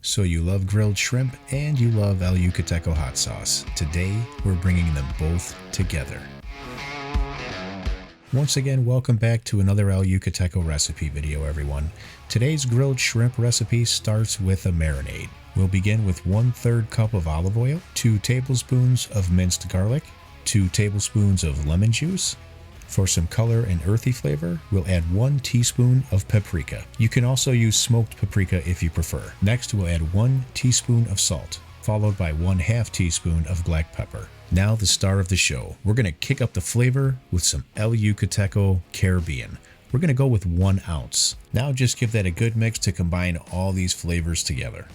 So you love grilled shrimp and you love El Yucateco hot sauce. Today, we're bringing them both together. Once again, welcome back to another El Yucateco recipe video, everyone. Today's grilled shrimp recipe starts with a marinade. We'll begin with 1/3 cup of olive oil, 2 tablespoons of minced garlic, 2 tablespoons of lemon juice. For some color and earthy flavor, we'll add 1 teaspoon of paprika. You can also use smoked paprika if you prefer. Next, we'll add 1 teaspoon of salt, followed by 1/2 teaspoon of black pepper. Now the star of the show. We're going to kick up the flavor with some El Yucateco Caribbean. We're going to go with 1 ounce. Now just give that a good mix to combine all these flavors together.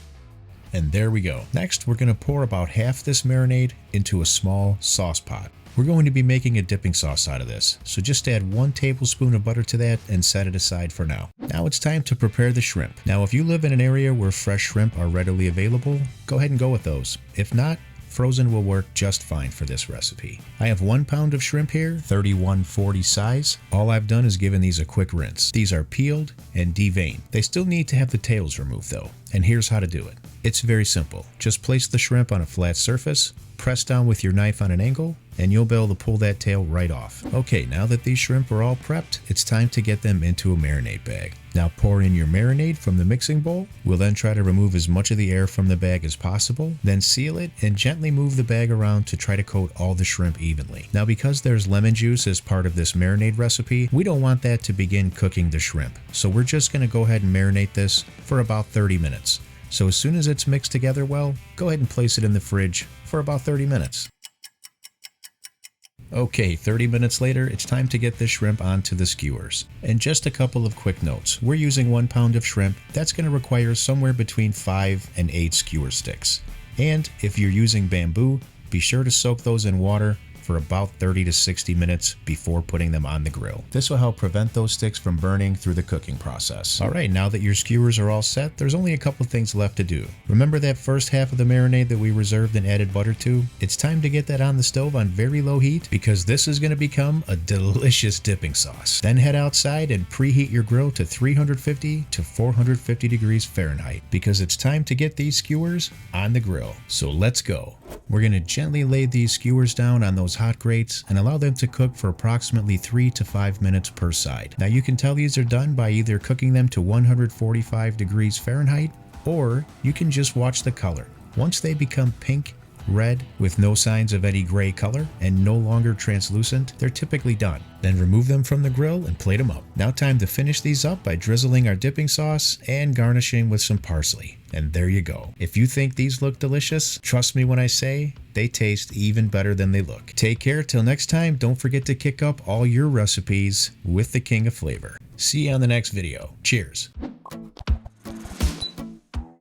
And there we go. Next, we're going to pour about half this marinade into a small sauce pot. We're going to be making a dipping sauce out of this, so just add 1 tablespoon of butter to that and set it aside for now. Now it's time to prepare the shrimp. Now if you live in an area where fresh shrimp are readily available, go ahead and go with those. If not, frozen will work just fine for this recipe. I have 1 pound of shrimp here, 31/40 size. All I've done is given these a quick rinse. These are peeled and deveined. They still need to have the tails removed though, and here's how to do it. It's very simple. Just place the shrimp on a flat surface, press down with your knife on an angle, and you'll be able to pull that tail right off. Okay, now that these shrimp are all prepped, it's time to get them into a marinade bag. Now pour in your marinade from the mixing bowl. We'll then try to remove as much of the air from the bag as possible, then seal it and gently move the bag around to try to coat all the shrimp evenly. Now because there's lemon juice as part of this marinade recipe, we don't want that to begin cooking the shrimp. So we're just going to go ahead and marinate this for about 30 minutes. So as soon as it's mixed together well, go ahead and place it in the fridge for about 30 minutes. Okay, 30 minutes later, it's time to get this shrimp onto the skewers. And just a couple of quick notes. We're using 1 pound of shrimp. That's going to require somewhere between 5 and 8 skewer sticks. And if you're using bamboo, be sure to soak those in water for about 30 to 60 minutes before putting them on the grill. This will help prevent those sticks from burning through the cooking process. Alright, now that your skewers are all set, there's only a couple things left to do. Remember that first half of the marinade that we reserved and added butter to? It's time to get that on the stove on very low heat because this is going to become a delicious dipping sauce. Then head outside and preheat your grill to 350 to 450 degrees Fahrenheit because it's time to get these skewers on the grill. So let's go. We're going to gently lay these skewers down on those hot grates and allow them to cook for approximately 3 to 5 minutes per side. Now you can tell these are done by either cooking them to 145 degrees Fahrenheit or you can just watch the color. Once they become pink, red, with no signs of any gray color and no longer translucent, they're typically done. Then remove them from the grill and plate them up. Now time to finish these up by drizzling our dipping sauce and garnishing with some parsley. And there you go. If you think these look delicious, trust me when I say they taste even better than they look. Take care till next time. Don't forget to kick up all your recipes with the king of flavor. See you on the next video. Cheers.